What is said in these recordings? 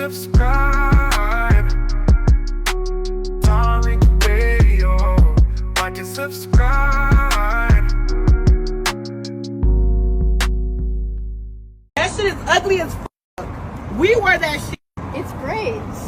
subscribe. Tariq Radio. Like and subscribe. That shit is ugly as fuck. We wear that shit. It's braids.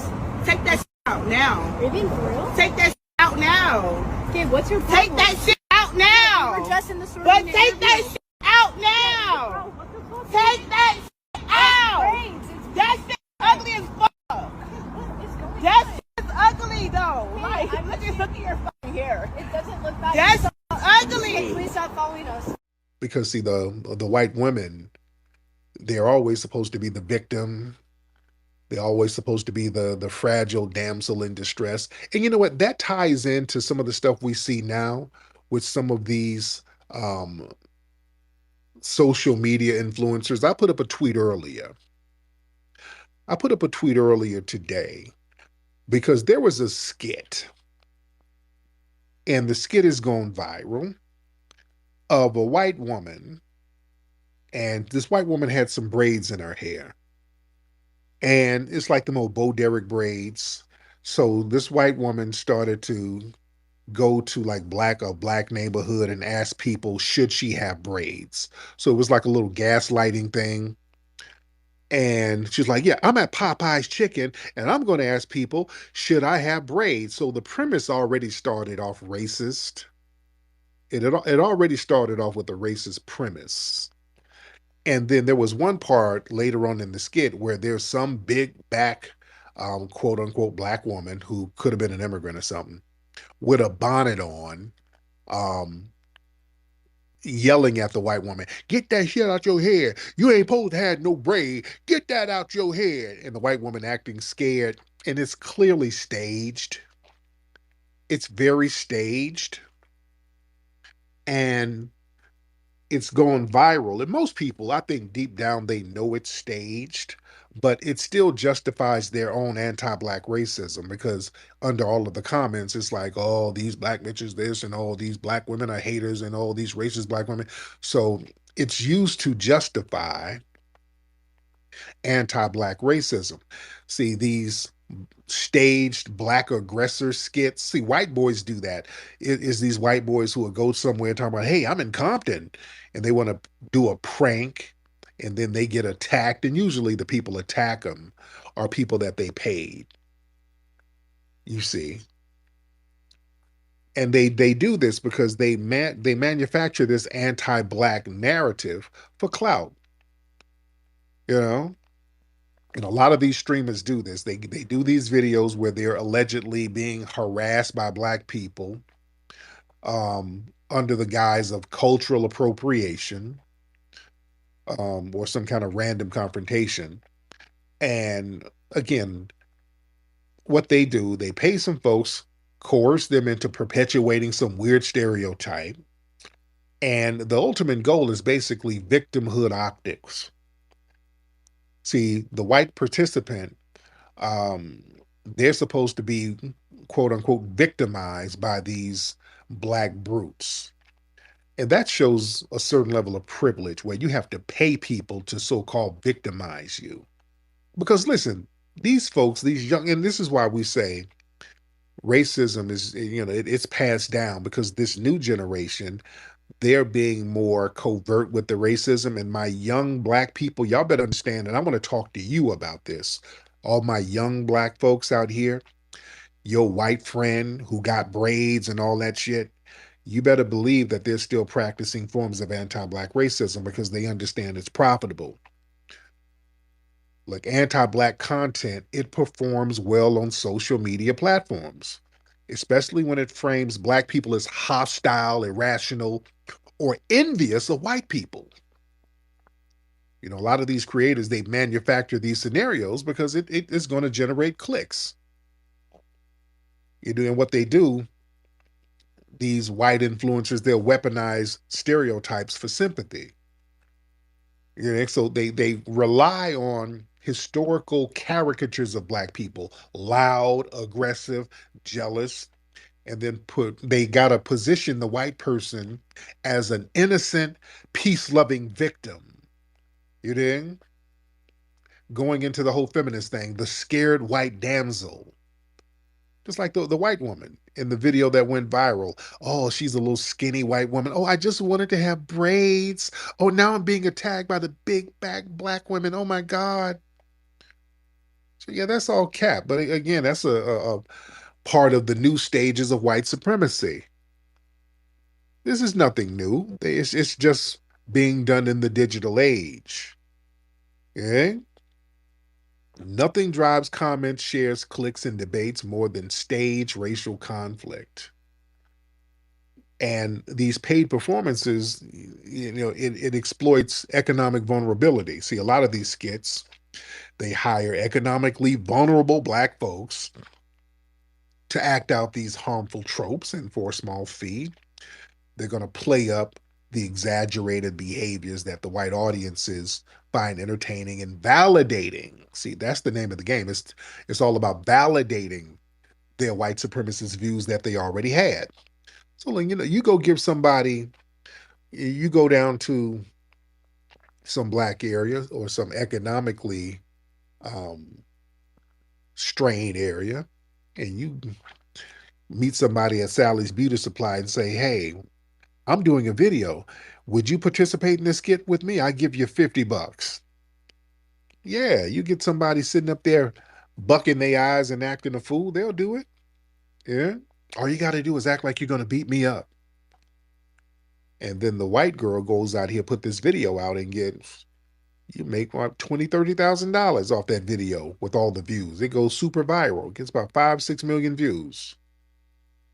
Take that shit out now. Are you being for real? Take that shit out now. Okay, what's your problem? Take that shit out now. You were dressed in the store. But take that shit out now. Bro, what the fuck? Take that shit out. Braids. That shit is ugly as fuck. What is going That on? shit is ugly though. Hey, Like, I'm look with at your fucking hair. It doesn't look bad. That's Hey, ugly. please stop following us. Because see, the white women, they're always supposed to be the victim. They're always supposed to be the fragile damsel in distress. And you know what? That ties into some of the stuff we see now with some of these social media influencers. I put up a tweet earlier. Today because there was a skit, and the skit is going viral, of a white woman, and this white woman had some braids in her hair. And it's like the old Bo Derek braids. So this white woman started to go to like a black neighborhood and ask people, should she have braids? So it was like a little gaslighting thing. And she's like, yeah, I'm at Popeye's Chicken and I'm going to ask people, should I have braids? So the premise already started off racist. It already started off with a racist premise. And then there was one part later on in the skit where there's some big back, quote unquote, black woman who could have been an immigrant or something with a bonnet on, yelling at the white woman, get that shit out your hair. You ain't supposed to have no braid. Get that out your hair. And the white woman acting scared. And it's clearly staged. It's very staged. And it's gone viral. And most people, I think deep down, they know it's staged, but it still justifies their own anti-black racism because under all of the comments, it's like, oh, these black bitches this and all these black women are haters and all these racist black women. So it's used to justify anti-black racism. See, these staged black aggressor skits. See, white boys do that. It is these white boys who will go somewhere talking about, hey, I'm in Compton, and they want to do a prank, and then they get attacked, and usually the people attack them are people that they paid. You see. And they do this because they manufacture this anti-black narrative for clout. You know? And a lot of these streamers do this. They do these videos where they're allegedly being harassed by black people under the guise of cultural appropriation or some kind of random confrontation. And again, what they do, they pay some folks, coerce them into perpetuating some weird stereotype. And the ultimate goal is basically victimhood optics. See, the white participant, they're supposed to be, quote unquote, victimized by these black brutes. And that shows a certain level of privilege where you have to pay people to so-called victimize you. Because listen, these folks, these young, and this is why we say racism is, it's passed down because this new generation, they're being more covert with the racism. And my young black people, y'all better understand, and I want to talk to you about this. All my young black folks out here, your white friend who got braids and all that shit, you better believe that they're still practicing forms of anti-black racism because they understand it's profitable. Like anti-black content, it performs well on social media platforms, especially when it frames black people as hostile, irrational, or envious of white people. You know, a lot of these creators, they manufacture these scenarios because it is going to generate clicks. You're doing what they do. These white influencers, they'll weaponize stereotypes for sympathy. You know, so they rely on historical caricatures of black people, loud, aggressive, jealous, and then they gotta position the white person as an innocent, peace-loving victim. You dig? going into the whole feminist thing, the scared white damsel. Just like the white woman in the video that went viral. Oh, she's a little skinny white woman. Oh, I just wanted to have braids. Oh, now I'm being attacked by the big back black women. Oh my God. So yeah, that's all cap. But again, that's a part of the new stages of white supremacy. This is nothing new. It's just being done in the digital age. Okay? Nothing drives comments, shares, clicks, and debates more than stage racial conflict. And these paid performances, it exploits economic vulnerability. See, a lot of these skits, they hire economically vulnerable black folks to act out these harmful tropes, and for a small fee, they're going to play up the exaggerated behaviors that the white audiences find entertaining and validating. See, that's the name of the game. It's all about validating their white supremacist views that they already had. So, you go give somebody, you go down to some black area or some economically um, strained area, and you meet somebody at Sally's Beauty Supply and say, "Hey, I'm doing a video. Would you participate in this skit with me? I give you $50." Yeah, you get somebody sitting up there bucking their eyes and acting a fool, they'll do it. Yeah. All you got to do is act like you're going to beat me up. And then the white girl goes out here, put this video out and you make like $20,000-$30,000 off that video with all the views. It goes super viral. It gets about 5-6 million views.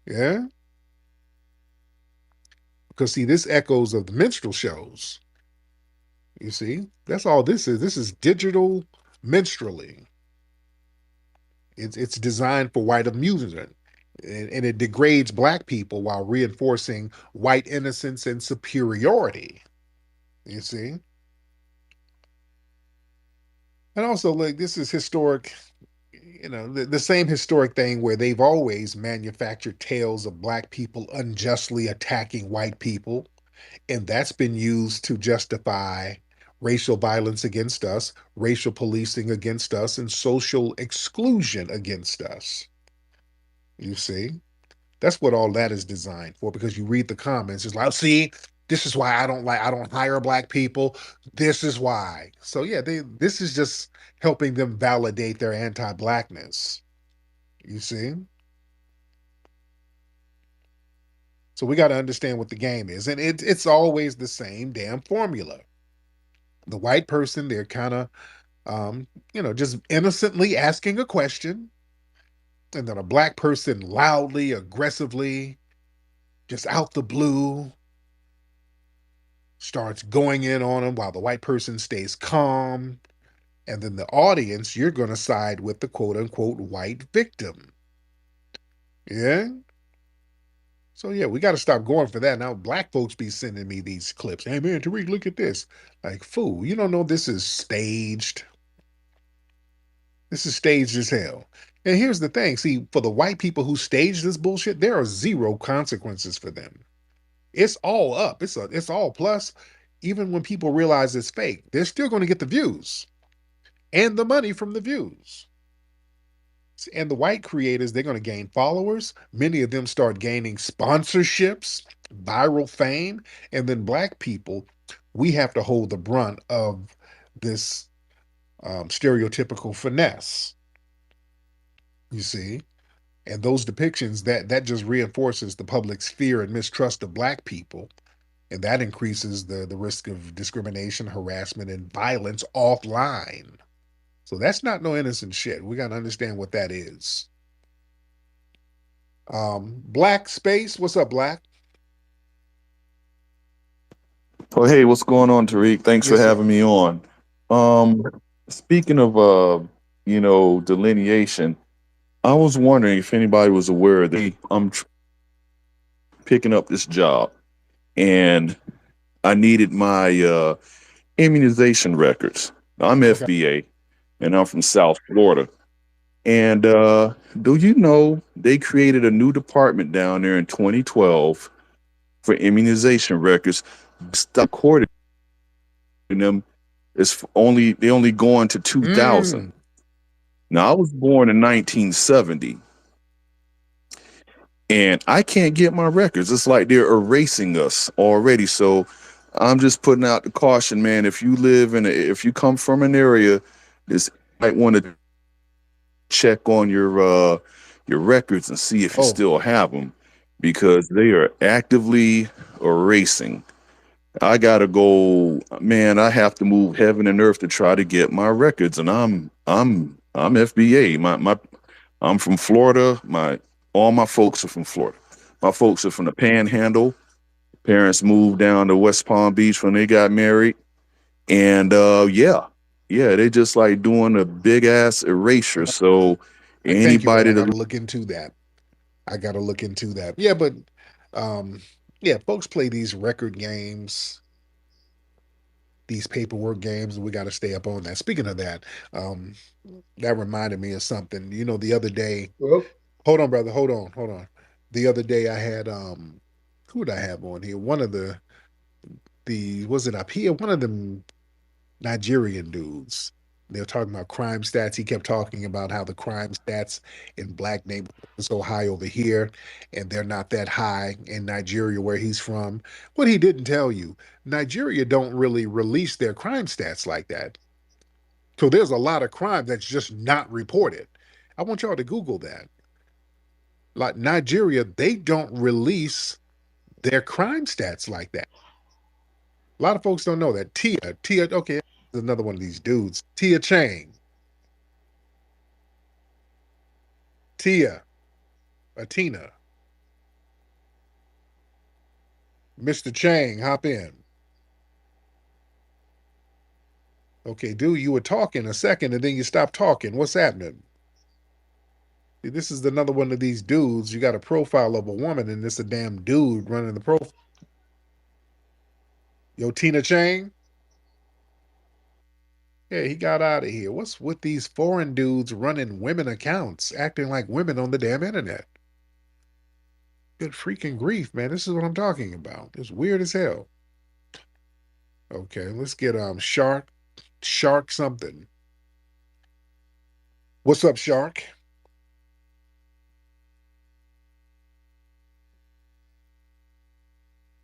Yeah. Because see, this echoes of the minstrel shows. You see, that's all this is. This is digital minstrelly. It's designed for white amusement, and it degrades black people while reinforcing white innocence and superiority. You see, and also like this is historic. The same historic thing where they've always manufactured tales of black people unjustly attacking white people, and that's been used to justify racial violence against us, racial policing against us, and social exclusion against us. You see, that's what all that is designed for. Because you read the comments, it's like, see, this is why I don't hire black people. This is why. So yeah, this is just helping them validate their anti-blackness. You see. So we got to understand what the game is, and it's always the same damn formula. The white person, they're kind of, just innocently asking a question, and then a black person loudly, aggressively, just out the blue, starts going in on them while the white person stays calm. And then the audience, you're going to side with the quote unquote white victim. Yeah. So yeah, we got to stop going for that. Now, black folks be sending me these clips. Hey man, Tariq, look at this. Like, fool, you don't know this is staged. This is staged as hell. And here's the thing. See, for the white people who stage this bullshit, there are zero consequences for them. It's all up. It's all plus. Even when people realize it's fake, they're still going to get the views and the money from the views. And the white creators, they're going to gain followers. Many of them start gaining sponsorships, viral fame. And then black people, we have to hold the brunt of this stereotypical finesse. You see? And those depictions, that just reinforces the public's fear and mistrust of black people. And that increases the risk of discrimination, harassment, and violence offline. So that's not no innocent shit. We got to understand what that is. Black Space, what's up, Black? Oh, hey, what's going on, Tariq? Thanks for Yes, sir. having me on. Um, Speaking of, delineation, I was wondering if anybody was aware that I'm picking up this job and I needed my immunization records. I'm Okay. FBA and I'm from South Florida. And do you know they created a new department down there in 2012 for immunization records, stop recording them They only go into 2000. Now, I was born in 1970, and I can't get my records. It's like they're erasing us already. So I'm just putting out the caution, man. If you come from an area, this might want to check on your records and see if you still have them, because they are actively erasing. I gotta go, man. I have to move heaven and earth to try to get my records, and I'm FBA. I'm from Florida. All my folks are from Florida. My folks are from the Panhandle. Parents moved down to West Palm Beach when they got married, and they just like doing a big ass erasure. So anybody I gotta look into that. Yeah, but folks play these record games, these paperwork games, and we got to stay up on that. Speaking of that, that reminded me of something. You know, the other day, hold on, brother, hold on. The other day I had who would I have on here? One of the was it up here? One of them Nigerian dudes. They were talking about crime stats. He kept talking about how the crime stats in black neighborhoods are so high over here, and they're not that high in Nigeria where he's from. What he didn't tell you, Nigeria don't really release their crime stats like that. So there's a lot of crime that's just not reported. I want y'all to Google that. Like Nigeria, they don't release their crime stats like that. A lot of folks don't know that. Tia, okay, another one of these dudes. Tia Chang. Tia. Tina. Mr. Chang, hop in. Okay, dude, you were talking a second and then you stopped talking. What's happening? See, this is another one of these dudes. You got a profile of a woman and it's a damn dude running the profile. Yo, Tina Chang? Yeah, he got out of here. What's with these foreign dudes running women accounts, acting like women on the damn internet? Good freaking grief, man. This is what I'm talking about. It's weird as hell. Okay, let's get Shark something. What's up, Shark?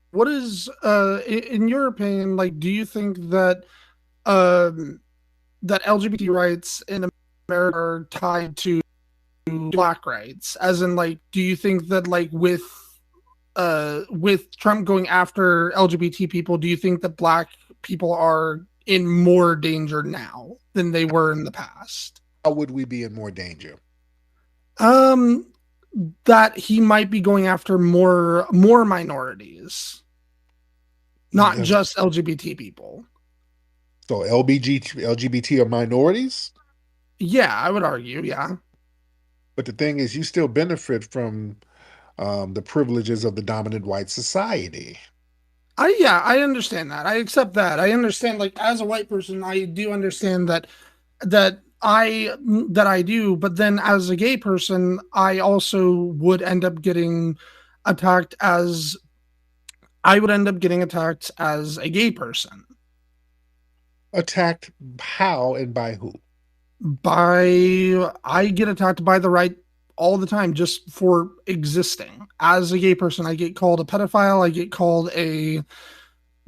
What is in your opinion, like, do you think that that LGBT rights in America are tied to black rights? As in, like, do you think that, like, with Trump going after LGBT people, do you think that black people are in more danger now than they were in the past? How would we be in more danger? That he might be going after more minorities, not just LGBT people. So LGBT are minorities? Yeah, I would argue, yeah. But the thing is, you still benefit from the privileges of the dominant white society. I understand that. I accept that. I understand, like, as a white person, I do understand that I do, but then as a gay person, I also would end up getting attacked as a gay person. Attacked how and by who? I get attacked by the right all the time just for existing. As a gay person, I get called a pedophile, I get called a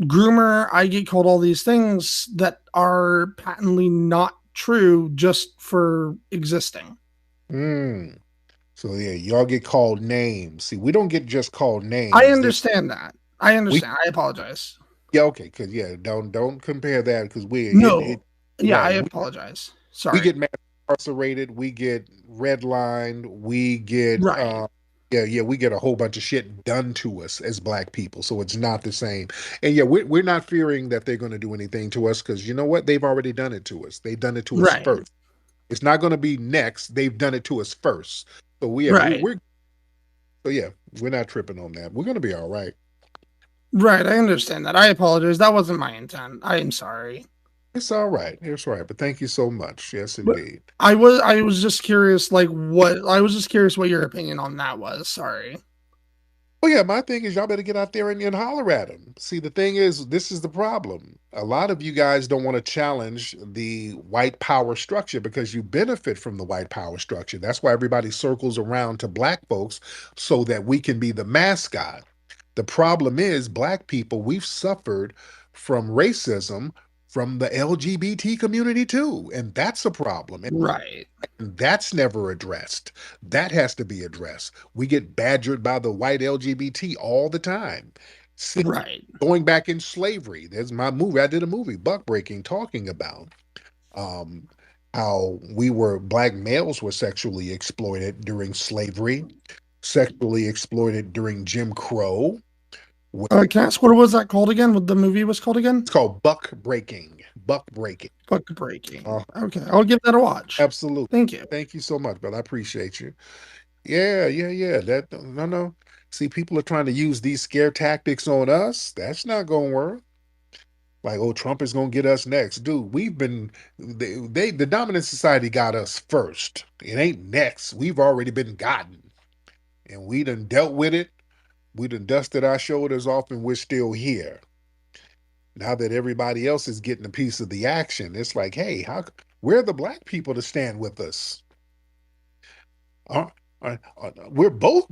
groomer, I get called all these things that are patently not true just for existing. So yeah, y'all get called names. See, we don't get just called names. I understand that. I understand. I apologize. Yeah, okay, because don't compare that because I apologize. Sorry. We get mass incarcerated, we get redlined, we get we get a whole bunch of shit done to us as black people. So it's not the same. And yeah, we're not fearing that they're going to do anything to us because you know what? They've already done it to us. They've done it to us first. It's not going to be next. They've done it to us first. So we're not tripping on that. We're going to be all right. Right, I understand that. I apologize. That wasn't my intent. I am sorry. It's all right. It's all right. But thank you so much. Yes, indeed. I was just curious, what your opinion on that was. Sorry. Oh yeah, my thing is y'all better get out there and holler at them. See, the thing is, this is the problem. A lot of you guys don't want to challenge the white power structure because you benefit from the white power structure. That's why everybody circles around to black folks so that we can be the mascot. The problem is, black people, we've suffered from racism from the LGBT community too, and that's a problem. Right. That's never addressed. That has to be addressed. We get badgered by the white LGBT all the time. Right. Going back in slavery, there's my movie. I did a movie, Buck Breaking, talking about um, how black males were sexually exploited during slavery, sexually exploited during Jim Crow. Can I ask what was that called again? What the movie was called again? It's called Buck Breaking. Buck Breaking. Buck Breaking. Okay, I'll give that a watch. Absolutely. Thank you. Thank you so much, brother. I appreciate you. Yeah, yeah, yeah. That no, no. See, people are trying to use these scare tactics on us. That's not going to work. Like, oh, Trump is going to get us next, dude. The dominant society got us first. It ain't next. We've already been gotten, and we done dealt with it. We done dusted our shoulders off, and we're still here. Now that everybody else is getting a piece of the action, it's like, hey, where are the black people to stand with us? Uh, we're both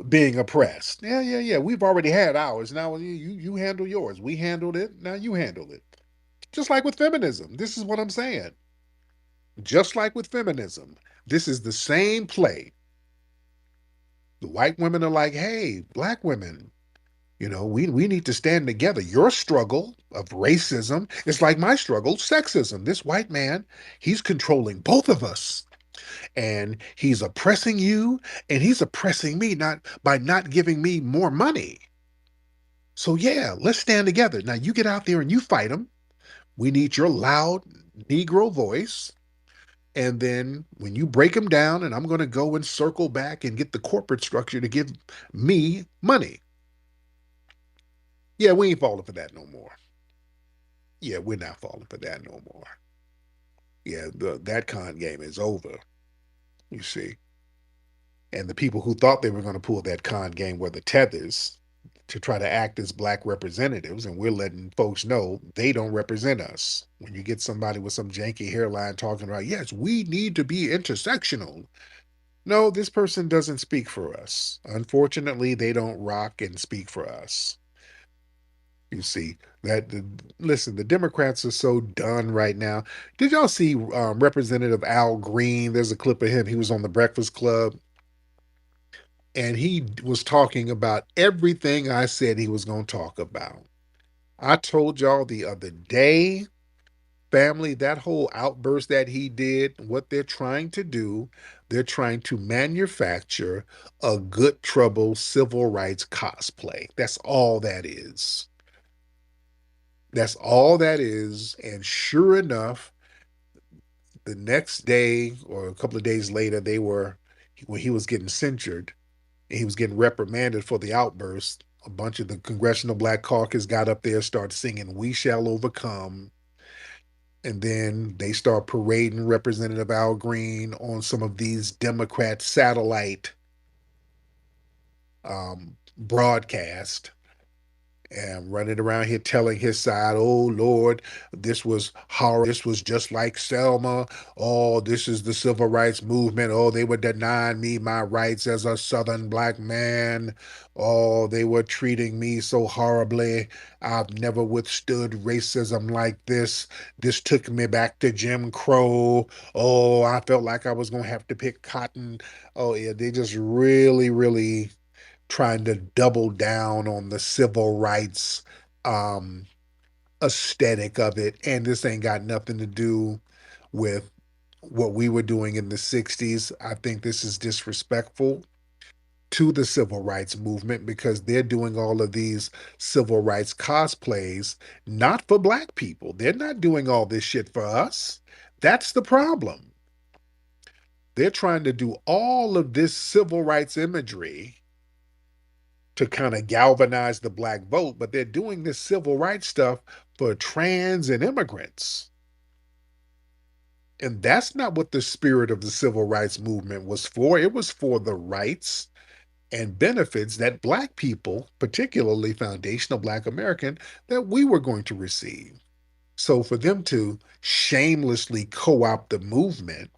being oppressed. Yeah, yeah, yeah. We've already had ours. Now you handle yours. We handled it. Now you handle it. Just like with feminism. This is what I'm saying. Just like with feminism, this is the same play. The white women are like, hey, black women, we need to stand together. Your struggle of racism is like my struggle, sexism. This white man, he's controlling both of us. And he's oppressing you, and he's oppressing me not giving me more money. So yeah, let's stand together. Now you get out there and you fight him. We need your loud Negro voice. And then when you break them down, and I'm going to go and circle back and get the corporate structure to give me money. Yeah, we ain't falling for that no more. Yeah, we're not falling for that no more. Yeah, that con game is over, you see. And the people who thought they were going to pull that con game were the tethers to try to act as black representatives. And we're letting folks know they don't represent us. When you get somebody with some janky hairline talking about, yes, we need to be intersectional. No, this person doesn't speak for us. Unfortunately, they don't rock and speak for us. You see listen, the Democrats are so done right now. Did y'all see Representative Al Green? There's a clip of him. He was on the Breakfast Club, and he was talking about everything I said he was going to talk about. I told y'all the other day, family, that whole outburst that he did, what they're trying to do, they're trying to manufacture a good trouble civil rights cosplay. That's all that is. That's all that is. And sure enough, the next day or a couple of days later, when he was getting censured, he was getting reprimanded for the outburst. A bunch of the Congressional Black Caucus got up there, started singing "We Shall Overcome," and then they start parading Representative Al Green on some of these Democrat satellite broadcast, and running around here telling his side, oh Lord, this was horror. This was just like Selma. Oh, this is the civil rights movement. Oh, they were denying me my rights as a Southern black man. Oh, they were treating me so horribly. I've never withstood racism like this. This took me back to Jim Crow. Oh, I felt like I was going to have to pick cotton. Oh, yeah, they just really, really trying to double down on the civil rights um, aesthetic of it. And this ain't got nothing to do with what we were doing in the 60s. I think this is disrespectful to the civil rights movement because they're doing all of these civil rights cosplays not for black people. They're not doing all this shit for us. That's the problem. They're trying to do all of this civil rights imagery to kind of galvanize the black vote, but they're doing this civil rights stuff for trans and immigrants. And that's not what the spirit of the civil rights movement was for. It was for the rights and benefits that Black people, particularly foundational Black American, that we were going to receive. So for them to shamelessly co-opt the movement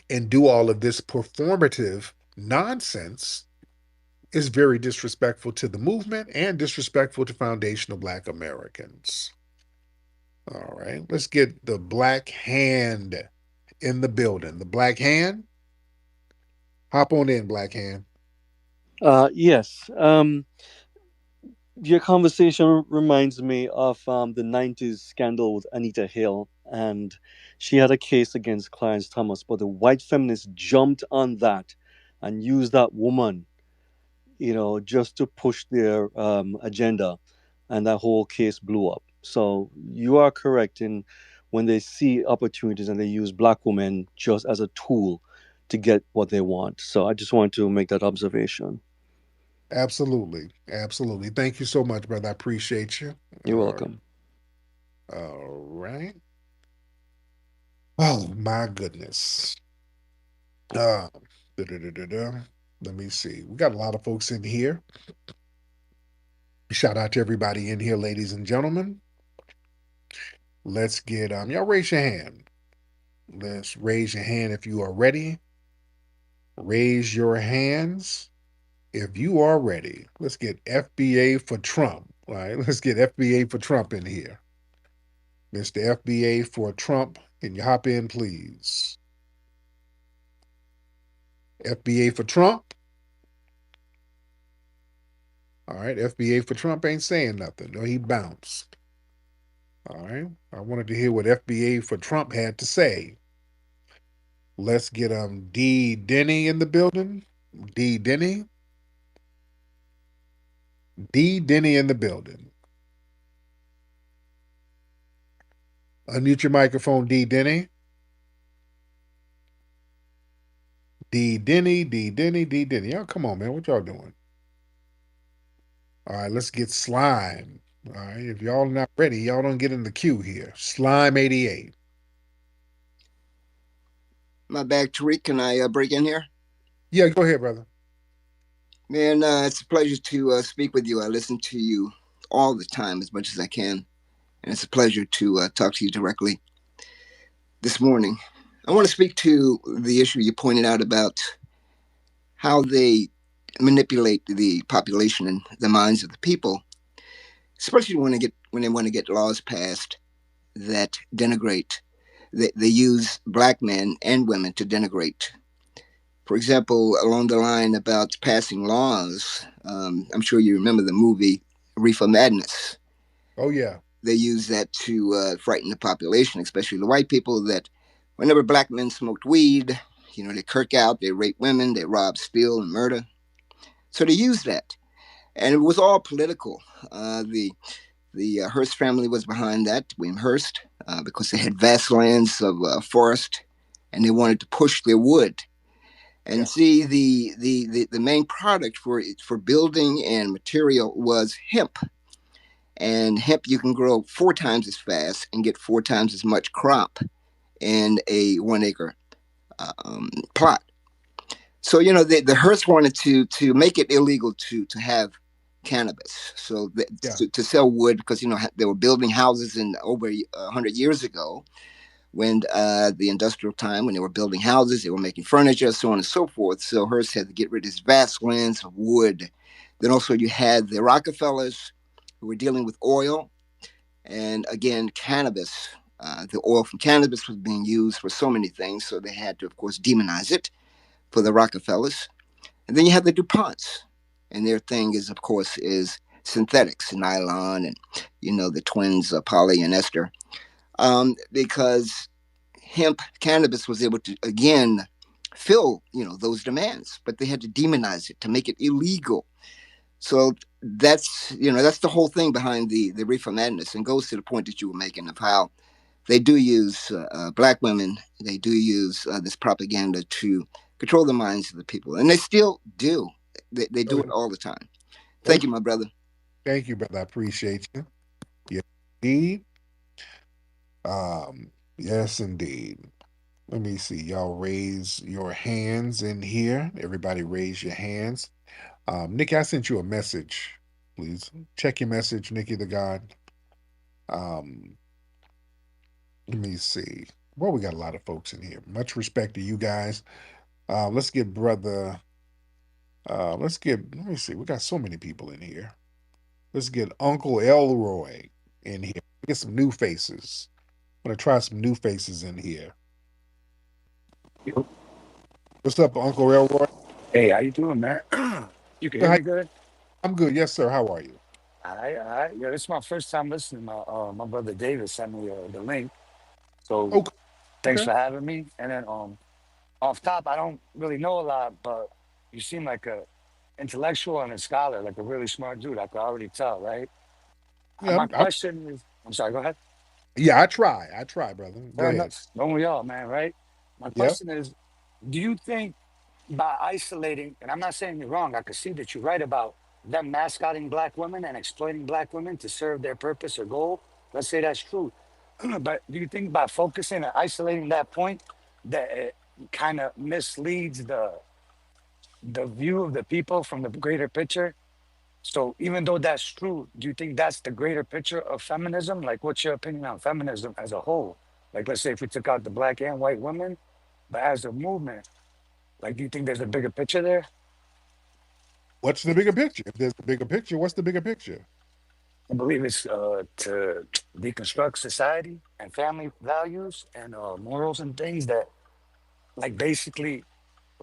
and do all of this performative nonsense is very disrespectful to the movement and disrespectful to foundational Black Americans. All right, let's get the Black Hand in the building. The Black Hand, hop on in, Black Hand. Yes. Your conversation reminds me of the 90s scandal with Anita Hill, and she had a case against Clarence Thomas, but the white feminists jumped on that and used that woman, just to push their agenda, and that whole case blew up. So you are correct in when they see opportunities and they use black women just as a tool to get what they want. So I just wanted to make that observation. Absolutely. Absolutely. Thank you so much, brother. I appreciate you. You're welcome. All right. Oh, my goodness. Uh, da-da-da-da-da. Let me see. We got a lot of folks in here. Shout out to everybody in here, ladies and gentlemen. Let's get y'all raise your hand. Let's raise your hand if you are ready. Raise your hands if you are ready. Let's get FBA for Trump. All right, let's get FBA for Trump in here. Mr. FBA for Trump, can you hop in, please? FBA for Trump. All right, FBA for Trump ain't saying nothing. No, he bounced. All right, I wanted to hear what FBA for Trump had to say. Let's get D Denny in the building. D Denny. D Denny in the building. Unmute your microphone, D Denny. D Denny, D Denny, D Denny. Y'all come on, man. What y'all doing? All right, let's get Slime. All right, if y'all are not ready, y'all don't get in the queue here. Slime 88. My bad, Tariq. Can I break in here? Yeah, go ahead, brother. Man, it's a pleasure to speak with you. I listen to you all the time as much as I can. And it's a pleasure to talk to you directly this morning. I want to speak to the issue you pointed out about how they manipulate the population and the minds of the people, especially when they want to get laws passed that denigrate. They use black men and women to denigrate. For example, along the line about passing laws, I'm sure you remember the movie Reefer Madness. Oh, yeah. They use that to frighten the population, especially the white people, that whenever black men smoked weed, they kirk out, they rape women, they rob, steal, and murder. So they use that. And it was all political. The Hearst family was behind that, William Hearst, because they had vast lands of forest, and they wanted to push their wood. And see, the main product for building and material was hemp. And hemp you can grow 4 times as fast and get 4 times as much crop in a 1 acre plot. So the Hearst wanted to make it illegal to have cannabis, so to sell wood, because they were building houses in over 100 years ago, when the industrial time, when they were building houses, they were making furniture, so on and so forth. So Hearst had to get rid of his vast lands of wood. Then also you had the Rockefellers, who were dealing with oil, and again cannabis. The oil from cannabis was being used for so many things, so they had to, of course, demonize it for the Rockefellers. And then you have the DuPonts, and their thing is, of course, is synthetics, nylon, and the twins, Polly and Esther. Because hemp cannabis was able to again fill those demands, but they had to demonize it to make it illegal. So that's the whole thing behind the Reefer Madness, and goes to the point that you were making of how they do use black women. They do use this propaganda to control the minds of the people, and they still do. They do it all the time. Thank you, my brother. Thank you, brother. I appreciate you. Yes, indeed. Yes, indeed. Let me see. Y'all raise your hands in here. Everybody raise your hands. Nikki, I sent you a message. Please check your message, Nikki the God. Um, let me see. Well, we got a lot of folks in here. Much respect to you guys. Let's get brother. Let me see. We got so many people in here. Let's get Uncle Elroy in here. Get some new faces. I'm gonna try some new faces in here. What's up, Uncle Elroy? Hey, how you doing, man? You can hear me good? I'm good. Yes, sir. How are you? All right, all right. Yeah, this is my first time listening. My brother David sent me the link, so Okay. thanks Okay. for having me. And then off top, I don't really know a lot, but you seem like a intellectual and a scholar, like a really smart dude. I could already tell, right? Yeah. My question is, I'm sorry. Go ahead. Yeah. I try. I try, brother. Go Fair ahead. enough. Don't we all, man? Right? My Yep. question is, do you think by isolating, and I'm not saying you're wrong, I could see that you're right about them mascotting black women and exploiting black women to serve their purpose or goal. Let's say that's true. But do you think by focusing and isolating that point, that it kind of misleads the view of the people from the greater picture? So even though that's true, do you think that's the greater picture of feminism? Like, what's your opinion on feminism as a whole? Like, let's say if we took out the black and white women, but as a movement, like, do you think there's a bigger picture there? What's the bigger picture? If there's a bigger picture, what's the bigger picture? I believe it's to deconstruct society and family values and morals and things that, like, basically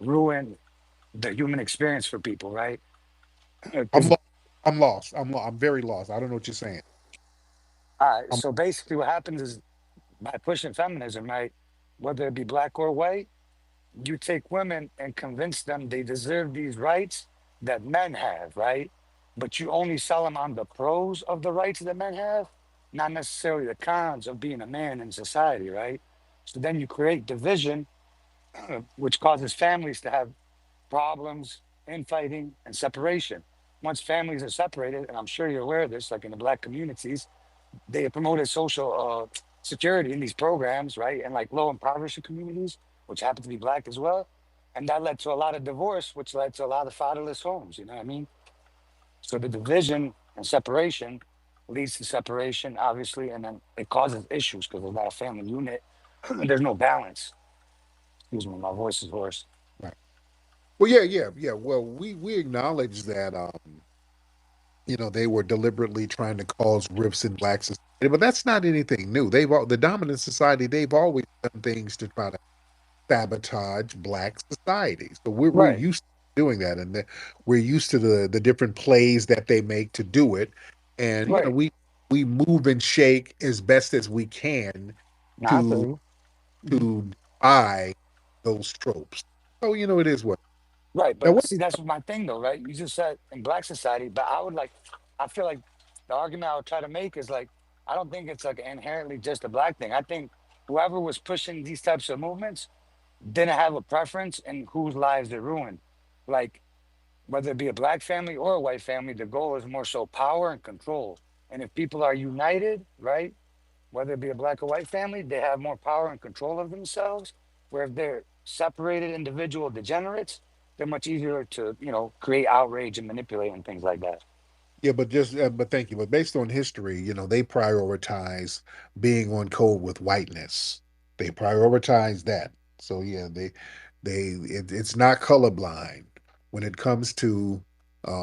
ruin the human experience for people, right? I'm Because, lost. I'm lost. I'm very lost. I don't know what you're saying. I'm so basically what happens is by pushing feminism, right, whether it be black or white, you take women and convince them they deserve these rights that men have, right? But you only sell them on the pros of the rights that men have, not necessarily the cons of being a man in society, right? So then you create division, which causes families to have problems, infighting, and separation. Once families are separated, and I'm sure you're aware of this, like in the black communities, they promoted social security in these programs, right? And like low impoverished communities, which happen to be black as well. And that led to a lot of divorce, which led to a lot of fatherless homes, you know what I mean? So the division and separation leads to separation, obviously, and then it causes issues because there's not a family unit. There's no balance. Excuse me, my voice is hoarse. right. Well, yeah, yeah, yeah. Well, we acknowledge that they were deliberately trying to cause rifts in black society, but that's not anything new. The dominant society, they've always done things to try to sabotage black society. So we're Right, used to doing that, and we're used to the different plays that they make to do it, and right. we move and shake as best as we can Now I feel to you. Mhm. to defy those tropes. So it is what. Right, Now but what? see, that's my thing though, right? You just said in black society, but I feel like the argument I would try to make is like, I don't think it's like inherently just a black thing. I think whoever was pushing these types of movements didn't have a preference in whose lives they ruined. Like, whether it be a black family or a white family, the goal is more so power and control. And if people are united, right? Whether it be a black or white family, they have more power and control of themselves. Where if they're separated individual degenerates, they're much easier to, create outrage and manipulate and things like that. Yeah, but thank you. But based on history, they prioritize being on code with whiteness. They prioritize that. So yeah, it's not colorblind when it comes to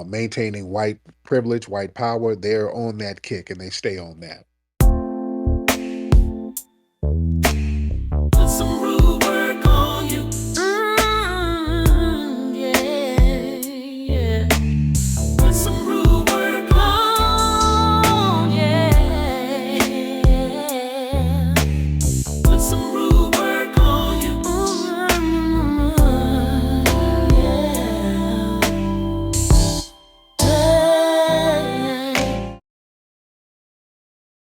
maintaining white privilege, white power. They're on that kick and they stay on that.